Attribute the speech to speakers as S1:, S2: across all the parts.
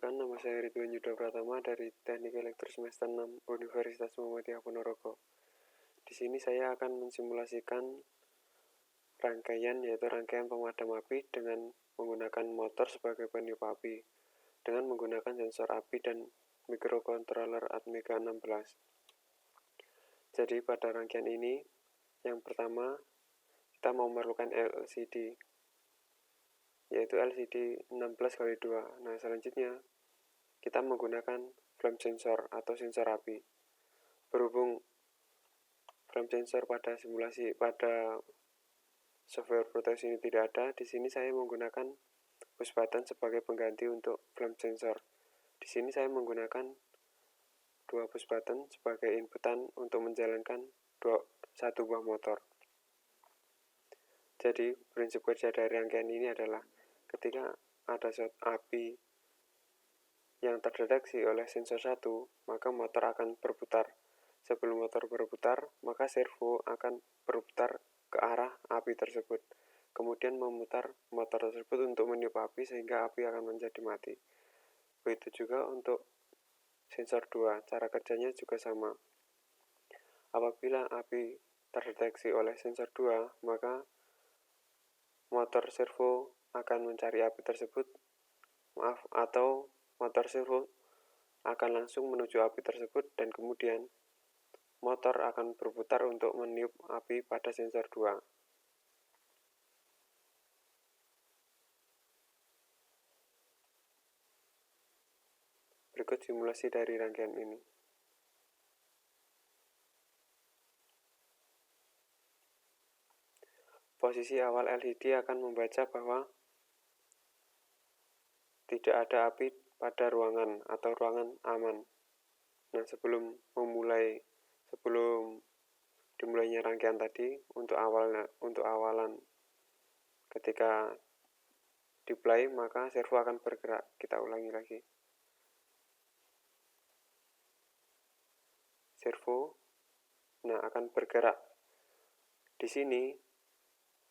S1: Perkenalkan, nama saya Ridwan Yuda Pratama dari Teknik Elektro Semester 6 Universitas Muhammadiyah Ponorogo. Di sini saya akan mensimulasikan rangkaian pemadam api dengan menggunakan motor sebagai peniup api, dengan menggunakan sensor api dan microcontroller Atmega 16. Jadi pada rangkaian ini, yang pertama kita memerlukan LCD, yaitu LCD 16x2. Nah, selanjutnya kita menggunakan flame sensor atau sensor api. Berhubung flame sensor pada software proteksi ini tidak ada, di sini saya menggunakan push button sebagai pengganti untuk flame sensor. Di sini saya menggunakan dua push button sebagai inputan untuk menjalankan satu buah motor. Jadi prinsip kerja dari rangkaian ini adalah ketika ada shot api yang terdeteksi oleh sensor 1, maka motor akan berputar. Sebelum motor berputar, maka servo akan berputar ke arah api tersebut. Kemudian memutar motor tersebut untuk meniup api sehingga api akan menjadi mati. Begitu juga untuk sensor 2, cara kerjanya juga sama. Apabila api terdeteksi oleh sensor 2, maka motor servo akan mencari api tersebut, atau motor servo akan langsung menuju api tersebut dan kemudian motor akan berputar untuk meniup api pada sensor 2. Berikut simulasi dari rangkaian ini. Posisi awal LCD akan membaca bahwa tidak ada api pada ruangan atau ruangan aman. Nah, sebelum dimulainya rangkaian tadi, untuk awalan ketika di play, maka servo akan bergerak. Kita ulangi lagi. Servo akan bergerak. Di sini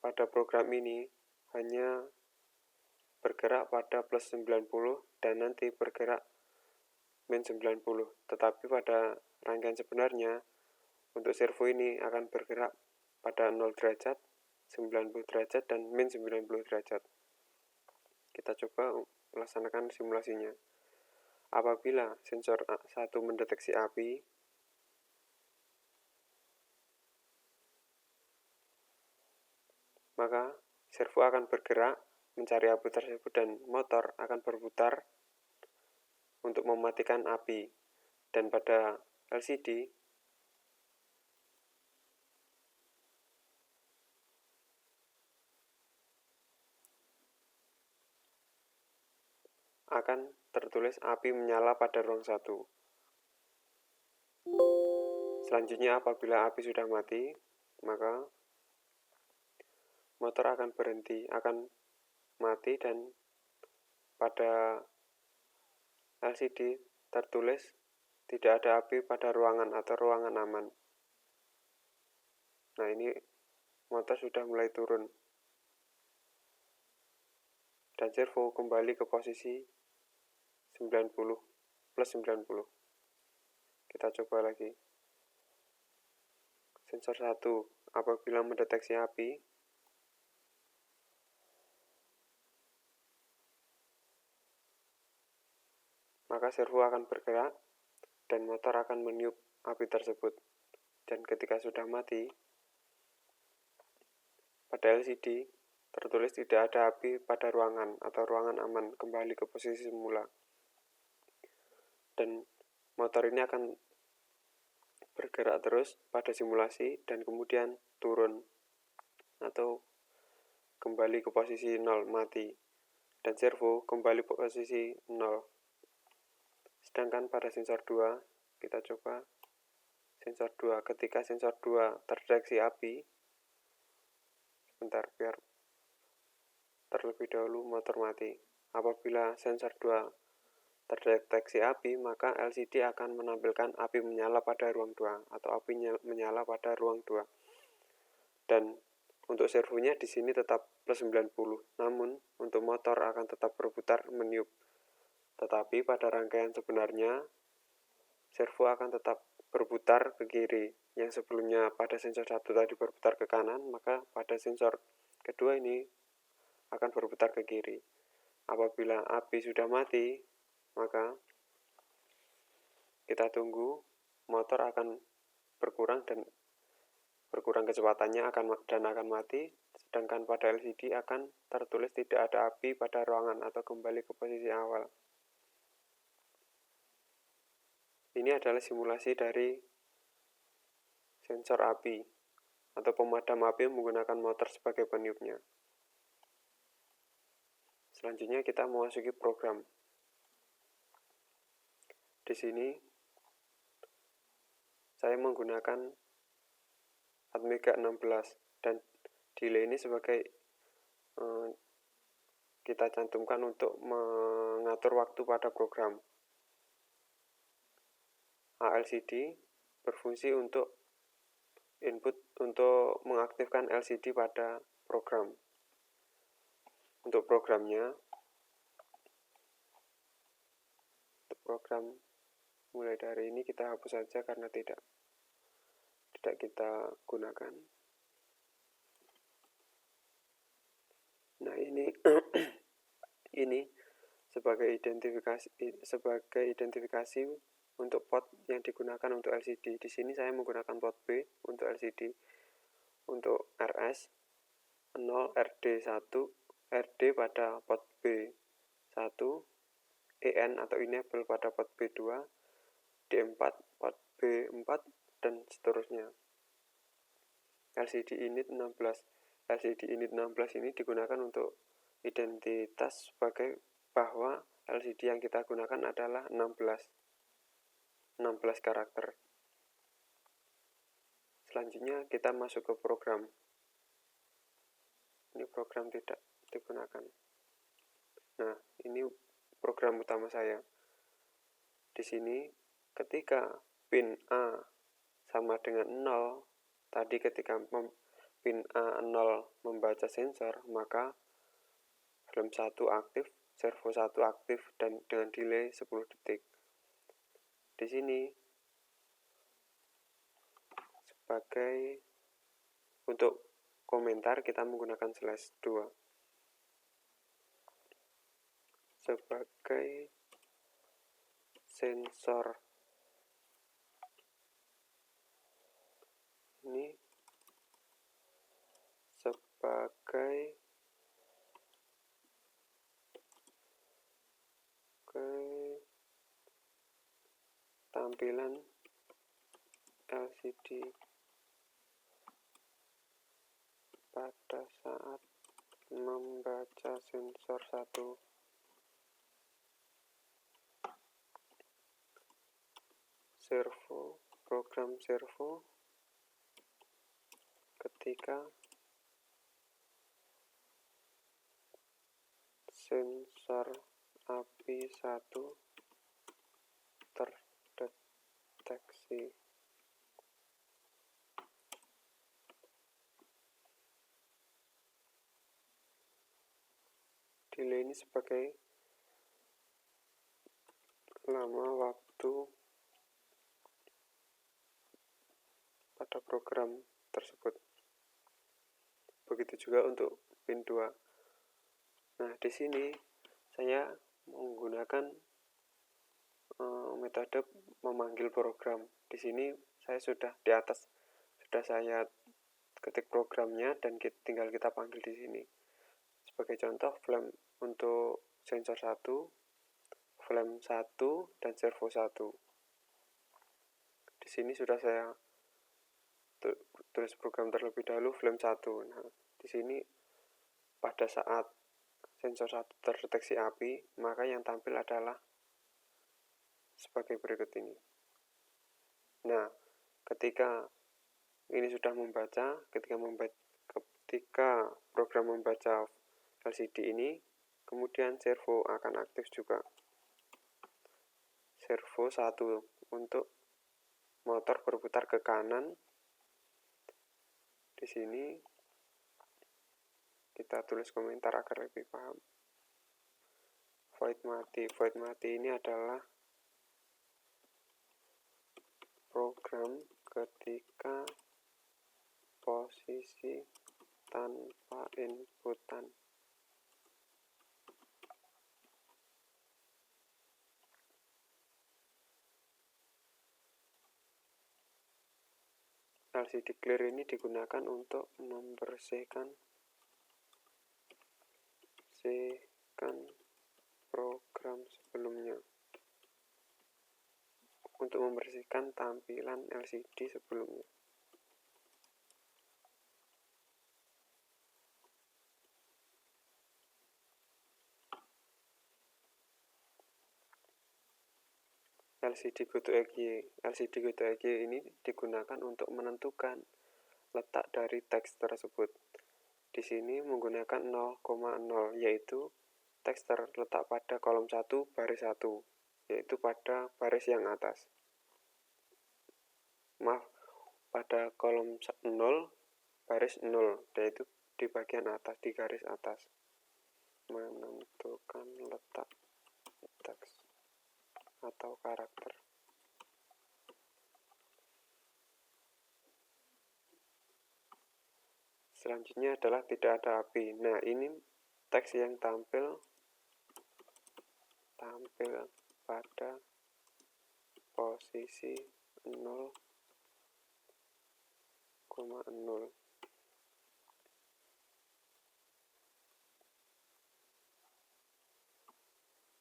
S1: pada program ini hanya bergerak pada plus 90 dan nanti bergerak min 90. Tetapi pada rangkaian sebenarnya untuk servo ini akan bergerak pada 0 derajat, 90 derajat, dan min 90 derajat. Kita coba melaksanakan simulasinya. Apabila sensor 1 mendeteksi api, maka servo akan bergerak mencari api tersebut dan motor akan berputar untuk mematikan api. Dan pada LCD akan tertulis api menyala pada ruang 1. Selanjutnya apabila api sudah mati, maka motor akan berhenti, akan mati, dan pada LCD tertulis tidak ada api pada ruangan atau ruangan aman. Nah, ini motor sudah mulai turun dan servo kembali ke posisi 90 plus 90. Kita coba lagi. Sensor 1 apabila mendeteksi api, maka servo akan bergerak dan motor akan meniup api tersebut. Dan ketika sudah mati, pada LCD tertulis tidak ada api pada ruangan atau ruangan aman, kembali ke posisi semula. Dan motor ini akan bergerak terus pada simulasi dan kemudian turun atau kembali ke posisi 0, mati, dan servo kembali ke posisi 0. Sedangkan pada sensor 2, kita coba sensor 2. Ketika sensor 2 terdeteksi api, sebentar biar terlebih dahulu motor mati. Apabila sensor 2 terdeteksi api, maka LCD akan menampilkan api menyala pada ruang 2 atau api menyala pada ruang 2. Dan untuk servonya di sini tetap plus 90, namun untuk motor akan tetap berputar meniup. Tetapi pada rangkaian sebenarnya, servo akan tetap berputar ke kiri. Yang sebelumnya pada sensor 1 tadi berputar ke kanan, maka pada sensor kedua ini akan berputar ke kiri. Apabila api sudah mati, maka kita tunggu motor akan berkurang kecepatannya akan mati, sedangkan pada LCD akan tertulis tidak ada api pada ruangan atau kembali ke posisi awal. Ini adalah simulasi dari sensor api atau pemadam api menggunakan motor sebagai peniupnya. Selanjutnya kita memasuki program. Di sini saya menggunakan Atmega 16 dan delay ini sebagai kita cantumkan untuk mengatur waktu pada program. LCD berfungsi untuk input untuk mengaktifkan LCD pada program. Untuk program mulai dari ini kita hapus saja karena tidak kita gunakan. Nah, ini ini sebagai identifikasi untuk port yang digunakan untuk LCD. Di sini saya menggunakan port B untuk LCD. Untuk RS 0, RD 1, RD pada port B1, EN atau enable pada port B2, D4 port B4 dan seterusnya. LCD init 16 ini digunakan untuk identitas sebagai bahwa LCD yang kita gunakan adalah 16 karakter. Selanjutnya kita masuk ke program. Ini program tidak digunakan. Nah, ini program utama saya. Di sini ketika pin A sama dengan 0, tadi ketika pin A0 membaca sensor, maka film 1 aktif, servo 1 aktif dan dengan delay 10 detik. Di sini sebagai untuk komentar kita menggunakan /2 sebagai sensor. Ini sebagai tampilan LCD pada saat membaca sensor 1. Program servo ketika sensor api 1 terdeteksi. Delay ini sebagai lama waktu pada program tersebut. Begitu juga untuk pin 2. Nah, di sini saya menggunakan metode memanggil program. Di sini saya sudah di atas sudah saya ketik programnya dan tinggal kita panggil di sini. Sebagai contoh, flame untuk sensor 1, flame 1 dan servo 1. Di sini sudah saya tulis program terlebih dahulu flame 1. Nah, di sini pada saat sensor 1 terdeteksi api, maka yang tampil adalah sebagai berikut ini. Nah, ketika ini sudah membaca, ketika program membaca LCD ini, kemudian servo akan aktif juga. Servo 1 untuk motor berputar ke kanan. Di sini kita tulis komentar agar lebih paham. void mati. Void mati ini adalah program ketika posisi tanpa inputan. LCD clear ini digunakan untuk membersihkan program sebelumnya, untuk membersihkan tampilan LCD sebelumnya. LCD GoToEXE ini digunakan untuk menentukan letak dari teks tersebut. Di sini menggunakan 0,0, yaitu teks terletak pada kolom 1 baris 1, yaitu pada baris yang atas. Pada kolom 0 baris 0, yaitu di bagian atas, di garis atas. Menentukan letak teks atau karakter. Selanjutnya adalah tidak ada API. Nah, ini teks yang tampil pada posisi 0,0.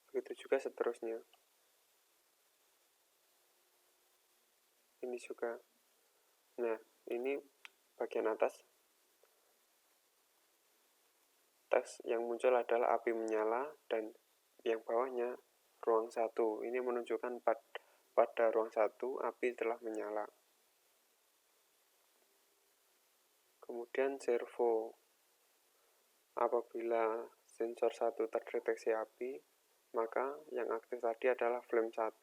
S1: Begitu juga seterusnya. Ini juga. Nah, ini bagian atas. Teks yang muncul adalah api menyala, dan yang bawahnya ruang 1. Ini menunjukkan pada ruang 1 api telah menyala. Kemudian servo. Apabila sensor 1 terdeteksi api, maka yang aktif tadi adalah flame 1,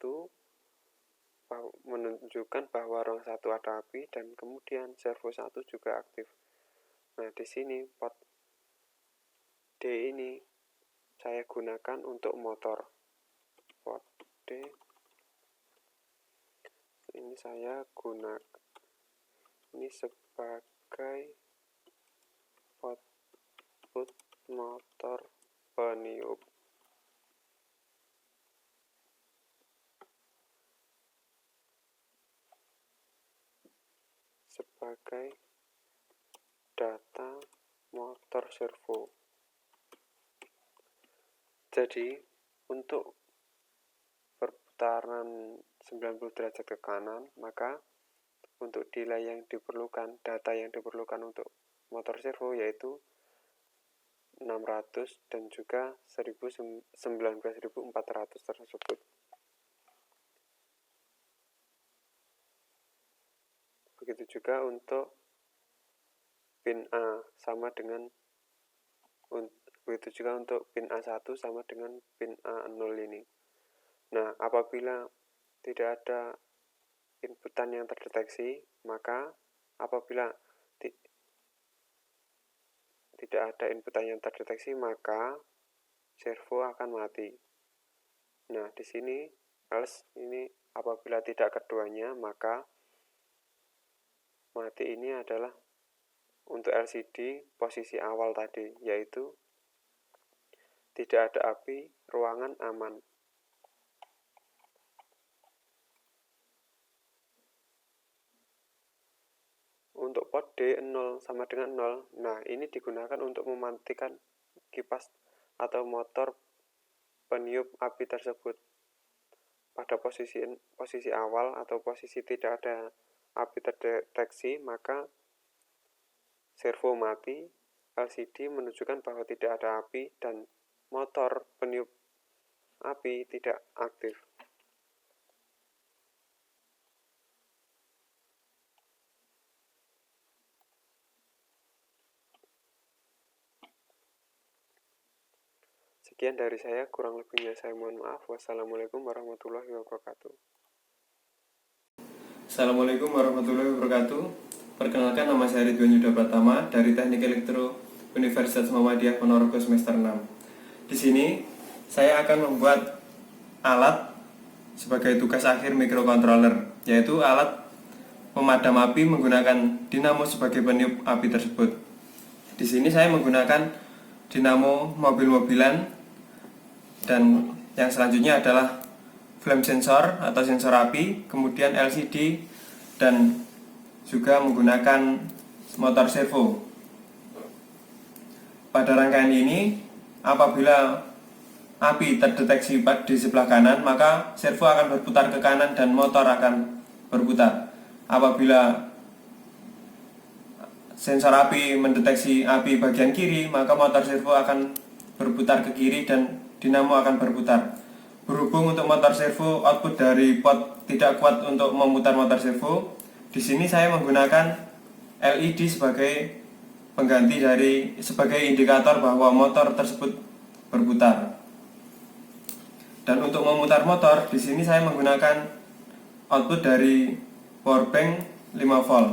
S1: menunjukkan bahwa ruang 1 ada api, dan kemudian servo 1 juga aktif. Nah, di sini pot D ini saya gunakan untuk motor. Pot D ini saya gunakan ini sebagai output motor peniup. Sebagai data motor servo. Jadi, untuk perputaran 90 derajat ke kanan, maka untuk delay yang diperlukan, data yang diperlukan untuk motor servo yaitu 600 dan juga 19.400 tersebut. Begitu juga untuk pin A sama dengan begitu juga untuk pin A1 sama dengan pin A0 ini. Nah, apabila tidak ada inputan yang terdeteksi, maka apabila tidak ada inputan yang terdeteksi, maka servo akan mati. Nah, di sini else ini apabila tidak keduanya, maka mati ini adalah untuk LCD posisi awal tadi, yaitu tidak ada api, ruangan aman. Untuk pot D 0 sama dengan 0, nah ini digunakan untuk mematikan kipas atau motor peniup api tersebut. Pada posisi awal atau posisi tidak ada api terdeteksi, maka servo mati, LCD menunjukkan bahwa tidak ada api, dan motor peniup api tidak aktif. Sekian dari saya, kurang lebihnya saya mohon maaf. Wassalamualaikum warahmatullahi wabarakatuh.
S2: Assalamualaikum warahmatullahi wabarakatuh. Perkenalkan, nama saya Ridwan Yuda Pratama dari Teknik Elektro Universitas Muhammadiyah Ponorogo semester 6. Di sini saya akan membuat alat sebagai tugas akhir microcontroller, yaitu alat pemadam api menggunakan dinamo sebagai peniup api tersebut. Di sini saya menggunakan dinamo mobil-mobilan, dan yang selanjutnya adalah flame sensor atau sensor api, kemudian LCD, dan juga menggunakan motor servo. Pada rangkaian ini, apabila api terdeteksi di sebelah kanan, maka servo akan berputar ke kanan dan motor akan berputar. Apabila sensor api mendeteksi api bagian kiri, maka motor servo akan berputar ke kiri dan dinamo akan berputar. Berhubung untuk motor servo output dari pot tidak kuat untuk memutar motor servo, di sini saya menggunakan LED sebagai pengganti sebagai indikator bahwa motor tersebut berputar. Dan untuk memutar motor, di sini saya menggunakan output dari power bank 5 volt.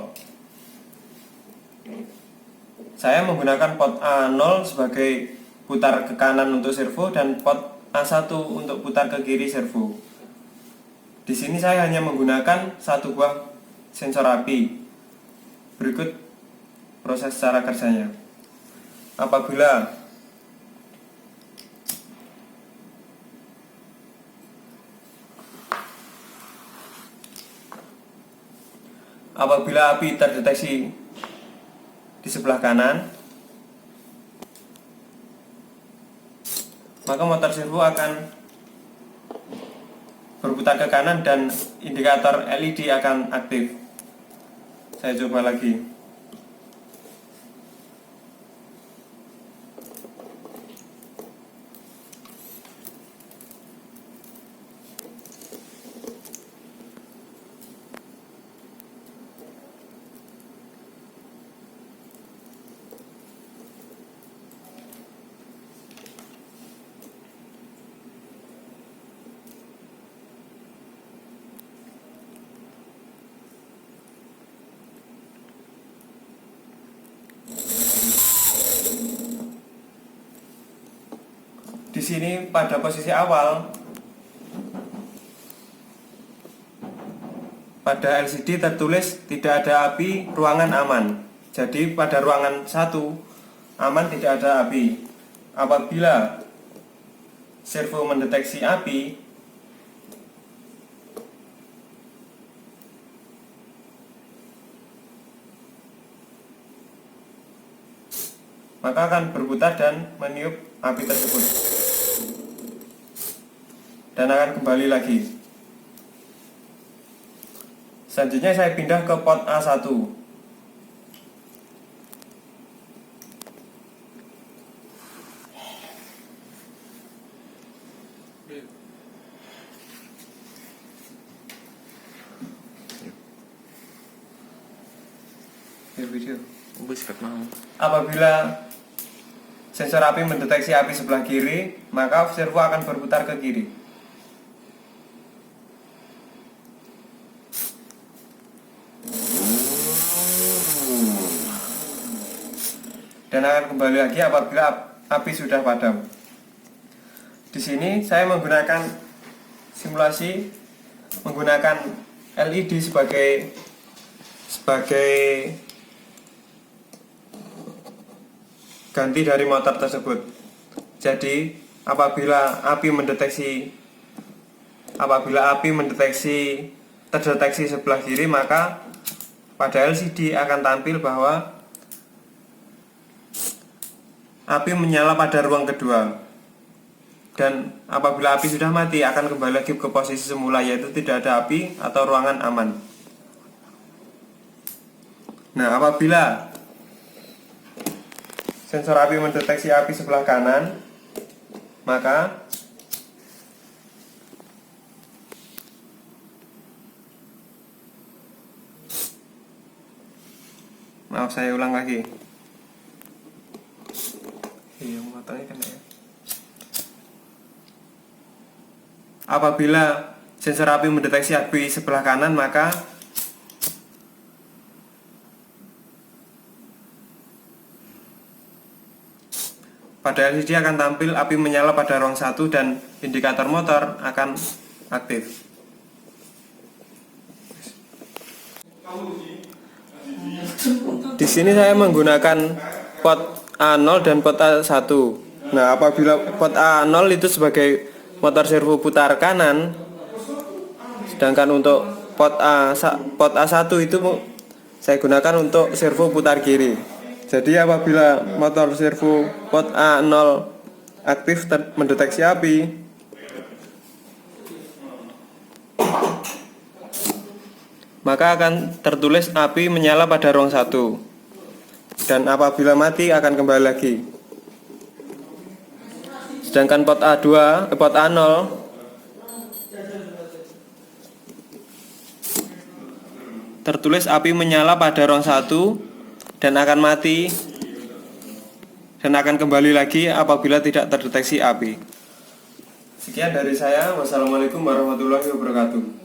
S2: Saya menggunakan pot A0 sebagai putar ke kanan untuk servo dan pot A1 untuk putar ke kiri servo. Di sini saya hanya menggunakan satu buah sensor api. Berikut proses cara kerjanya. Apabila api terdeteksi di sebelah kanan, maka motor servo akan berputar ke kanan dan indikator LED akan aktif. Saya coba lagi. Di sini pada posisi awal, pada LCD tertulis tidak ada api, ruangan aman. Jadi pada ruangan 1 aman, tidak ada api. Apabila servo mendeteksi api, maka akan berputar dan meniup api tersebut dan akan kembali lagi. Selanjutnya saya pindah ke pot A1. Apabila sensor api mendeteksi api sebelah kiri, maka servo akan berputar ke kiri. Dan akan kembali lagi apabila api sudah padam. Di sini saya menggunakan simulasi menggunakan LED sebagai ganti dari motor tersebut. Jadi apabila api terdeteksi sebelah kiri, maka pada LCD akan tampil bahwa api menyala pada ruang kedua. Dan apabila api sudah mati, akan kembali lagi ke posisi semula, yaitu tidak ada api atau ruangan aman. Nah, apabila sensor api mendeteksi api sebelah kanan, maka saya ulang lagi. Apabila sensor api mendeteksi api sebelah kanan, maka pada LCD akan tampil api menyala pada ruang 1 dan indikator motor akan aktif. Di sini saya menggunakan pot A0 dan pot A1. Nah, apabila pot A0 itu sebagai motor servo putar kanan, sedangkan untuk pot A1 itu saya gunakan untuk servo putar kiri. Jadi apabila motor servo pot A0 aktif mendeteksi api, maka akan tertulis api menyala pada ruang 1. Dan apabila mati akan kembali lagi. Sedangkan pot A0 tertulis api menyala pada ruang 1 dan akan mati dan akan kembali lagi apabila tidak terdeteksi api. Sekian dari saya. Wassalamualaikum warahmatullahi wabarakatuh.